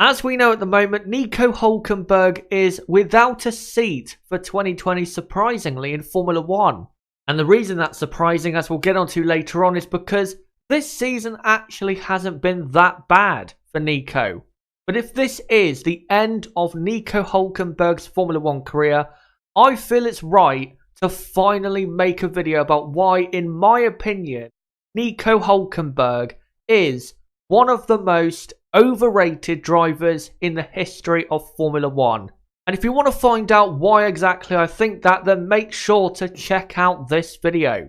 As we know at the moment, Nico Hulkenberg is without a seat for 2020, surprisingly, in Formula 1. And the reason that's surprising, as we'll get onto later on, is because this season actually hasn't been that bad for Nico. But if this is the end of Nico Hulkenberg's Formula 1 career, I feel it's right to finally make a video about why, in my opinion, Nico Hulkenberg is one of the most overrated drivers in the history of Formula 1. And if you want to find out why exactly I think that, then make sure to check out this video.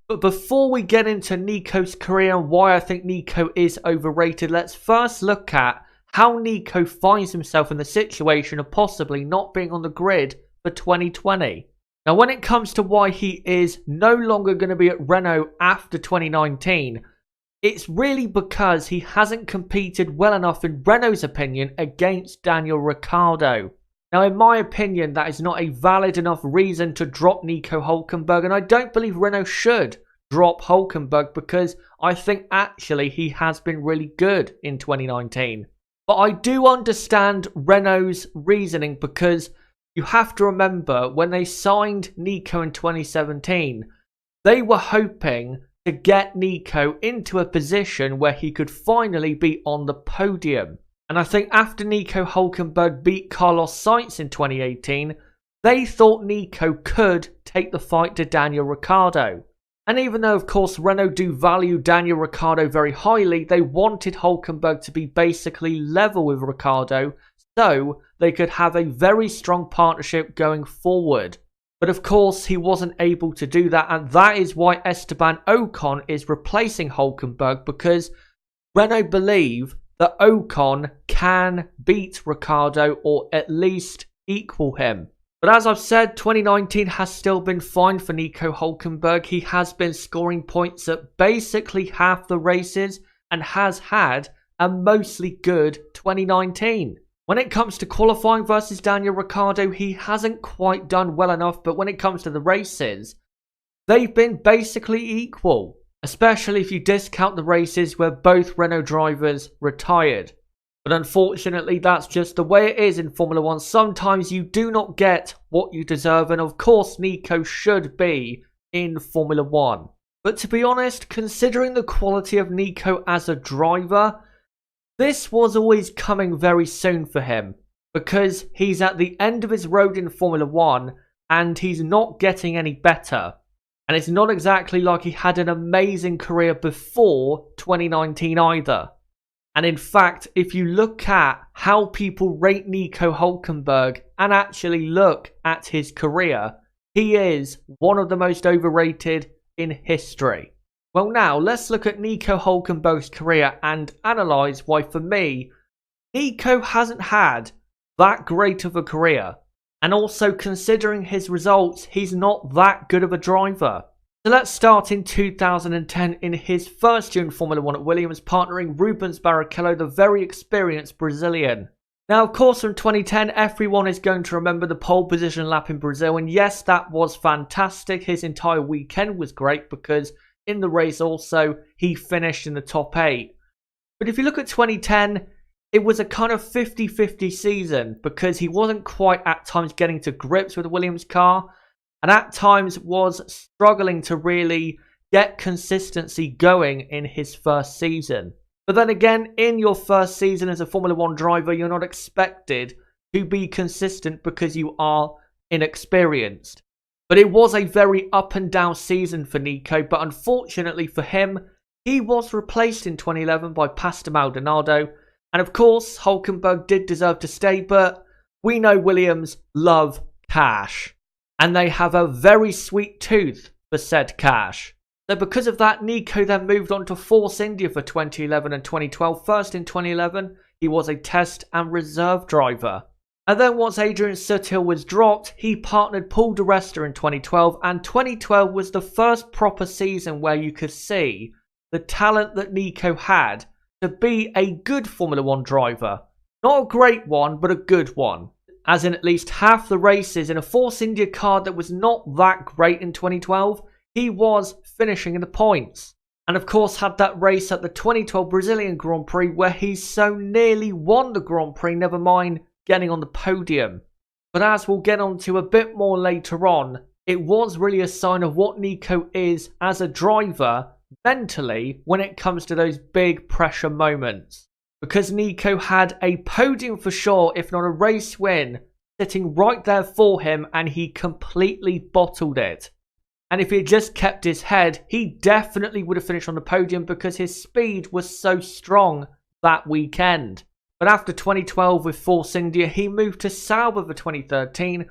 But before we get into Nico's career and why I think Nico is overrated, let's first look at how Nico finds himself in the situation of possibly not being on the grid for 2020. Now, when it comes to why he is no longer going to be at Renault after 2019, it's really because he hasn't competed well enough, in Renault's opinion, against Daniel Ricciardo. Now, in my opinion, that is not a valid enough reason to drop Nico Hulkenberg, and I don't believe Renault should drop Hulkenberg because I think actually he has been really good in 2019. But I do understand Renault's reasoning, because you have to remember when they signed Nico in 2017, they were hoping to get Nico into a position where he could finally be on the podium. And I think after Nico Hulkenberg beat Carlos Sainz in 2018, they thought Nico could take the fight to Daniel Ricciardo. And even though, of course, Renault do value Daniel Ricciardo very highly, they wanted Hulkenberg to be basically level with Ricciardo so they could have a very strong partnership going forward. But of course, he wasn't able to do that, and that is why Esteban Ocon is replacing Hulkenberg, because Renault believe that Ocon can beat Ricciardo or at least equal him. But as I've said, 2019 has still been fine for Nico Hulkenberg. He has been scoring points at basically half the races and has had a mostly good 2019. When it comes to qualifying versus Daniel Ricciardo, he hasn't quite done well enough, but when it comes to the races, they've been basically equal, especially if you discount the races where both Renault drivers retired. But unfortunately, that's just the way it is in Formula 1. Sometimes you do not get what you deserve, and of course Nico should be in Formula 1. But to be honest, considering the quality of Nico as a driver, this was always coming very soon for him, because he's at the end of his road in Formula 1 and he's not getting any better. And it's not exactly like he had an amazing career before 2019 either. And in fact, if you look at how people rate Nico Hulkenberg and actually look at his career, he is one of the most overrated in history. Well, now let's look at Nico Hulkenberg's career and analyse why, for me, Nico hasn't had that great of a career. And also, considering his results, he's not that good of a driver. So let's start in 2010 in his first year in Formula 1 at Williams, partnering Rubens Barrichello, the very experienced Brazilian. Now, of course, from 2010, everyone is going to remember the pole position lap in Brazil. And yes, that was fantastic. His entire weekend was great because in the race also, he finished in the top 8. But if you look at 2010, it was a kind of 50-50 season because he wasn't quite at times getting to grips with the Williams car, and at times was struggling to really get consistency going in his first season. But then again, in your first season as a Formula 1 driver, you're not expected to be consistent because you are inexperienced. But it was a very up and down season for Nico, but unfortunately for him, he was replaced in 2011 by Pastor Maldonado. And of course, Hulkenberg did deserve to stay, but we know Williams love cash. And they have a very sweet tooth for said cash. So because of that, Nico then moved on to Force India for 2011 and 2012. First in 2011, he was a test and reserve driver. And then once Adrian Sutil was dropped, he partnered Paul di Resta in 2012, and 2012 was the first proper season where you could see the talent that Nico had to be a good Formula 1 driver. Not a great one, but a good one. As in at least half the races in a Force India car that was not that great in 2012, he was finishing in the points. And of course had that race at the 2012 Brazilian Grand Prix where he so nearly won the Grand Prix, never mind getting on the podium. But as we'll get onto a bit more later on, it was really a sign of what Nico is as a driver mentally when it comes to those big pressure moments. Because Nico had a podium for sure, if not a race win, sitting right there for him, and he completely bottled it. And if he had just kept his head, he definitely would have finished on the podium because his speed was so strong that weekend. But after 2012 with Force India, he moved to Sauber for 2013,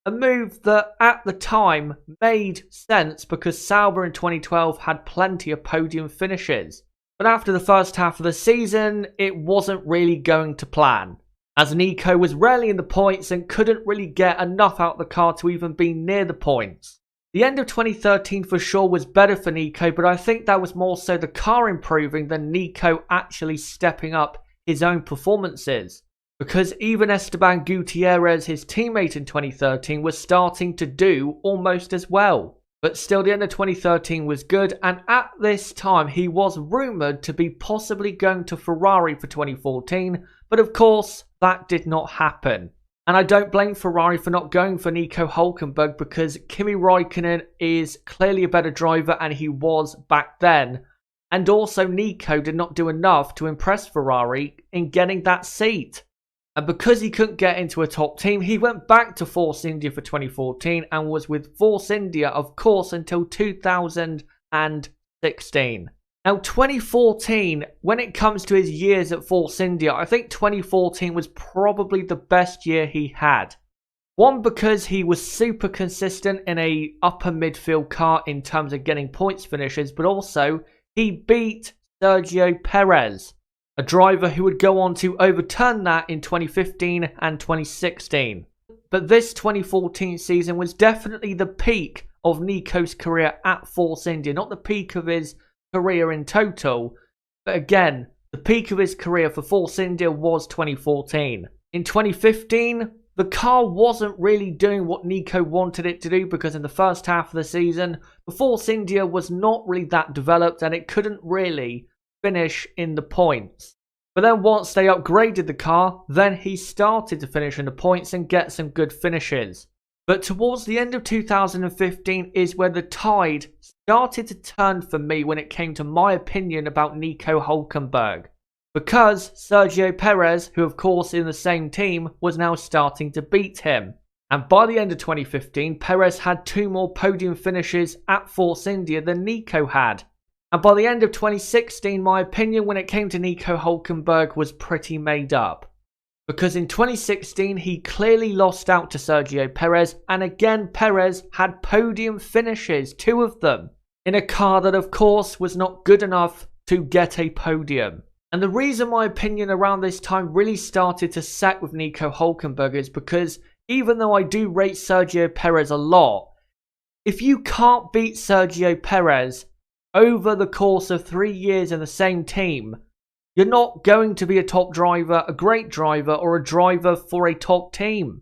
a move that at the time made sense because Sauber in 2012 had plenty of podium finishes. But after the first half of the season, it wasn't really going to plan, as Nico was rarely in the points and couldn't really get enough out of the car to even be near the points. The end of 2013 for sure was better for Nico, but I think that was more so the car improving than Nico actually stepping up his own performances. Because even Esteban Gutierrez, his teammate in 2013, was starting to do almost as well. But still, the end of 2013 was good, and at this time he was rumoured to be possibly going to Ferrari for 2014, but of course that did not happen. And I don't blame Ferrari for not going for Nico Hulkenberg because Kimi Raikkonen is clearly a better driver, and he was back then. And also Nico did not do enough to impress Ferrari in getting that seat. And because he couldn't get into a top team, he went back to Force India for 2014 and was with Force India, of course, until 2016. Now, 2014, when it comes to his years at Force India, I think 2014 was probably the best year he had. One, because he was super consistent in a upper midfield car in terms of getting points finishes, but also he beat Sergio Perez, a driver who would go on to overturn that in 2015 and 2016. But this 2014 season was definitely the peak of Nico's career at Force India. Not the peak of his career in total, but again, the peak of his career for Force India was 2014. In 2015, the car wasn't really doing what Nico wanted it to do because in the first half of the season, the Force India was not really that developed and it couldn't really finish in the points. But then once they upgraded the car, then he started to finish in the points and get some good finishes. But towards the end of 2015 is where the tide started to turn for me when it came to my opinion about Nico Hulkenberg. Because Sergio Perez, who of course in the same team, was now starting to beat him. And by the end of 2015, Perez had 2 more podium finishes at Force India than Nico had. And by the end of 2016, my opinion when it came to Nico Hulkenberg was pretty made up. Because in 2016, he clearly lost out to Sergio Perez, and again Perez had podium finishes, 2 of them, in a car that of course was not good enough to get a podium. And the reason my opinion around this time really started to set with Nico Hulkenberg is because even though I do rate Sergio Perez a lot, if you can't beat Sergio Perez over the course of 3 years in the same team, you're not going to be a top driver, a great driver, or a driver for a top team.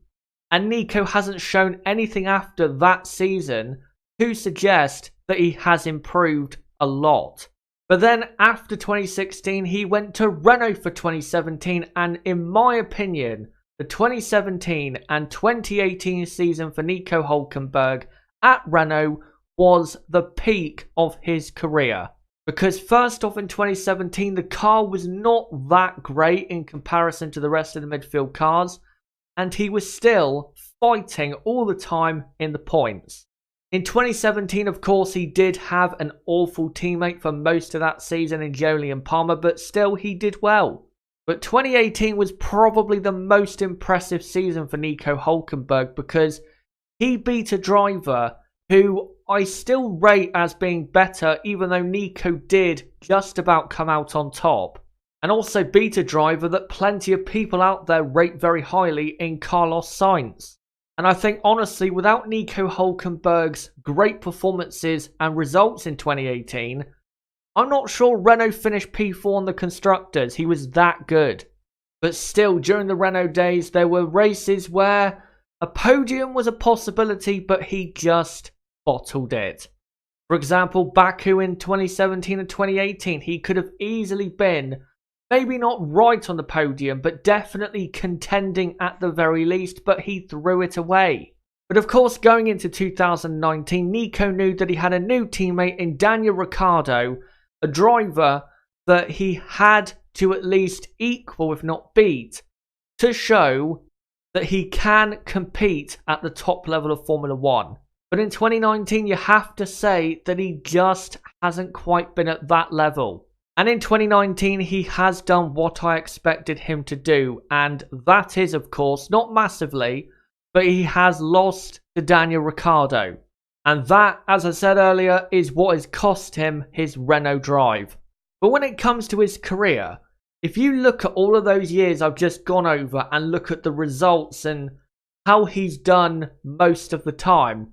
And Nico hasn't shown anything after that season to suggest that he has improved a lot. But then after 2016, he went to Renault for 2017, and in my opinion, the 2017 and 2018 season for Nico Hulkenberg at Renault was the peak of his career. Because first off in 2017, the car was not that great in comparison to the rest of the midfield cars, and he was still fighting all the time in the points. In 2017, of course, he did have an awful teammate for most of that season in Jolyon Palmer, but still he did well. But 2018 was probably the most impressive season for Nico Hulkenberg because he beat a driver who I still rate as being better, even though Nico did just about come out on top. And also beat a driver that plenty of people out there rate very highly in Carlos Sainz. And I think honestly, without Nico Hulkenberg's great performances and results in 2018, I'm not sure Renault finished P4 on the Constructors. He was that good. But still, during the Renault days, there were races where a podium was a possibility, but he just bottled it. For example, Baku in 2017 and 2018, he could have easily been maybe not right on the podium, but definitely contending at the very least, but he threw it away. But of course, going into 2019, Nico knew that he had a new teammate in Daniel Ricciardo, a driver that he had to at least equal, if not beat, to show that he can compete at the top level of Formula 1. But in 2019, you have to say that he just hasn't quite been at that level. And in 2019, he has done what I expected him to do. And that is, of course, not massively, but he has lost to Daniel Ricciardo. And that, as I said earlier, is what has cost him his Renault drive. But when it comes to his career, if you look at all of those years I've just gone over and look at the results and how he's done most of the time,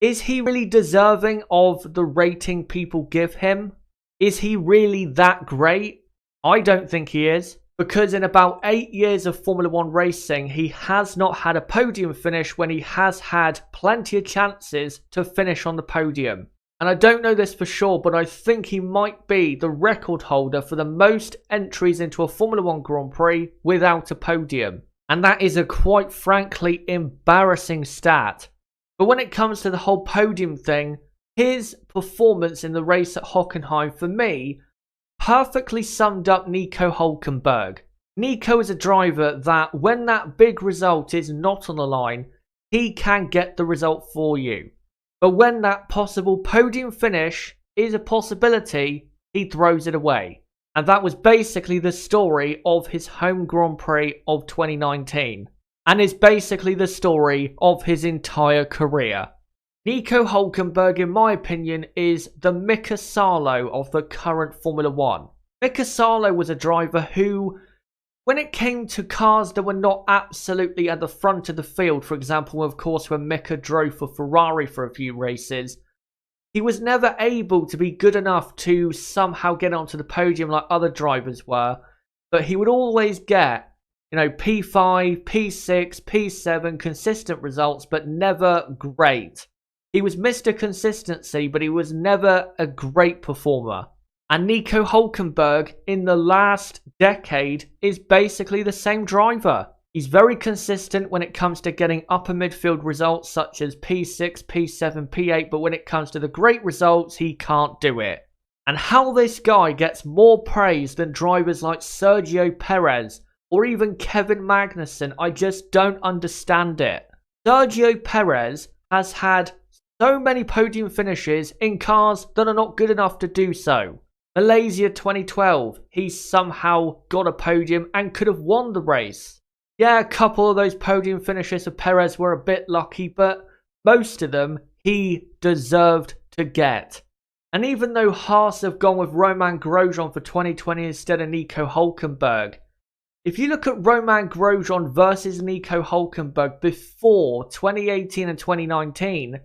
is he really deserving of the rating people give him? Is he really that great? I don't think he is. Because in about 8 years of Formula 1 racing, he has not had a podium finish when he has had plenty of chances to finish on the podium. And I don't know this for sure, but I think he might be the record holder for the most entries into a Formula 1 Grand Prix without a podium. And that is a quite frankly embarrassing stat. But when it comes to the whole podium thing, his performance in the race at Hockenheim, for me, perfectly summed up Nico Hulkenberg. Nico is a driver that when that big result is not on the line, he can get the result for you. But when that possible podium finish is a possibility, he throws it away. And that was basically the story of his home Grand Prix of 2019. And is basically the story of his entire career. Nico Hulkenberg, in my opinion, is the Mika Salo of the current Formula 1. Mika Salo was a driver who, when it came to cars that were not absolutely at the front of the field, for example, of course, when Mika drove for Ferrari for a few races, he was never able to be good enough to somehow get onto the podium like other drivers were, but he would always get, P5, P6, P7, consistent results, but never great. He was Mr. Consistency, but he was never a great performer. And Nico Hulkenberg, in the last decade, is basically the same driver. He's very consistent when it comes to getting upper midfield results such as P6, P7, P8, but when it comes to the great results, he can't do it. And how this guy gets more praise than drivers like Sergio Perez or even Kevin Magnussen, I just don't understand it. Sergio Perez has had so many podium finishes in cars that are not good enough to do so. Malaysia 2012, he somehow got a podium and could have won the race. Yeah, a couple of those podium finishes of Perez were a bit lucky, but most of them he deserved to get. And even though Haas have gone with Romain Grosjean for 2020 instead of Nico Hulkenberg, if you look at Romain Grosjean versus Nico Hulkenberg before 2018 and 2019,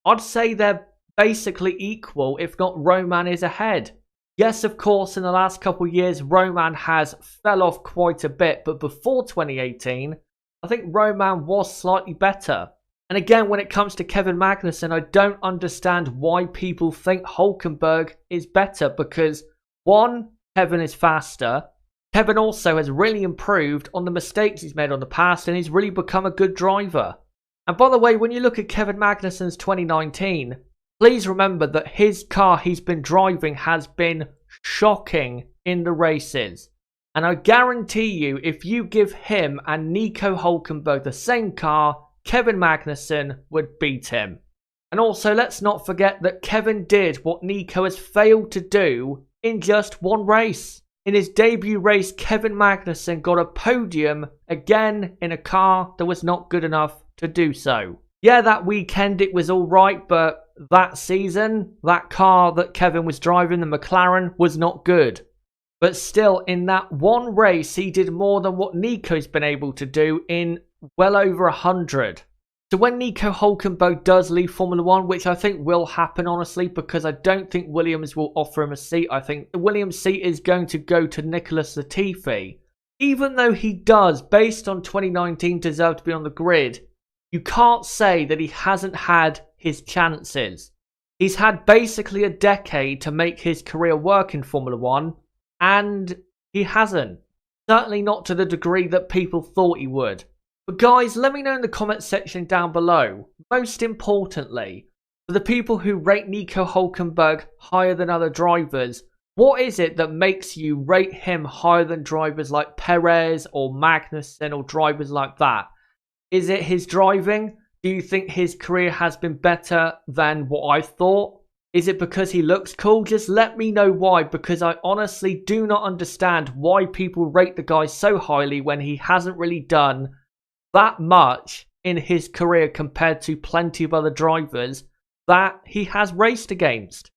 I'd say they're basically equal, if not Romain is ahead. Yes, of course, in the last couple of years, Romain has fell off quite a bit, but before 2018, I think Romain was slightly better. And again, when it comes to Kevin Magnussen, I don't understand why people think Hulkenberg is better, because one, Kevin is faster. Kevin also has really improved on the mistakes he's made on the past, and he's really become a good driver. And by the way, when you look at Kevin Magnussen's 2019, please remember that his car he's been driving has been shocking in the races. And I guarantee you, if you give him and Nico Hulkenberg the same car, Kevin Magnussen would beat him. And also, let's not forget that Kevin did what Nico has failed to do in just one race. In his debut race, Kevin Magnussen got a podium again in a car that was not good enough to do so. Yeah, that weekend it was alright, but that season, that car that Kevin was driving, the McLaren, was not good. But still, in that one race, he did more than what Nico's been able to do in well over 100. So when Nico Hulkenberg does leave Formula 1, which I think will happen, honestly, because I don't think Williams will offer him a seat. I think the Williams seat is going to go to Nicholas Latifi. Even though he does, based on 2019, deserve to be on the grid, you can't say that he hasn't had his chances. He's had basically a decade to make his career work in Formula 1, and he hasn't. Certainly not to the degree that people thought he would. But guys, let me know in the comment section down below. Most importantly, for the people who rate Nico Hulkenberg higher than other drivers, what is it that makes you rate him higher than drivers like Perez or Magnussen or drivers like that? Is it his driving? Do you think his career has been better than what I thought? Is it because he looks cool? Just let me know why, because I honestly do not understand why people rate the guy so highly when he hasn't really done that much in his career compared to plenty of other drivers that he has raced against.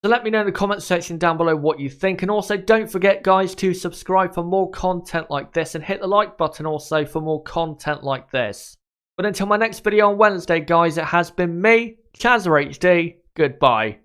So let me know in the comment section down below what you think, and also don't forget guys to subscribe for more content like this and hit the like button also for more content like this. But until my next video on Wednesday guys, it has been me, ChazzaHD, goodbye.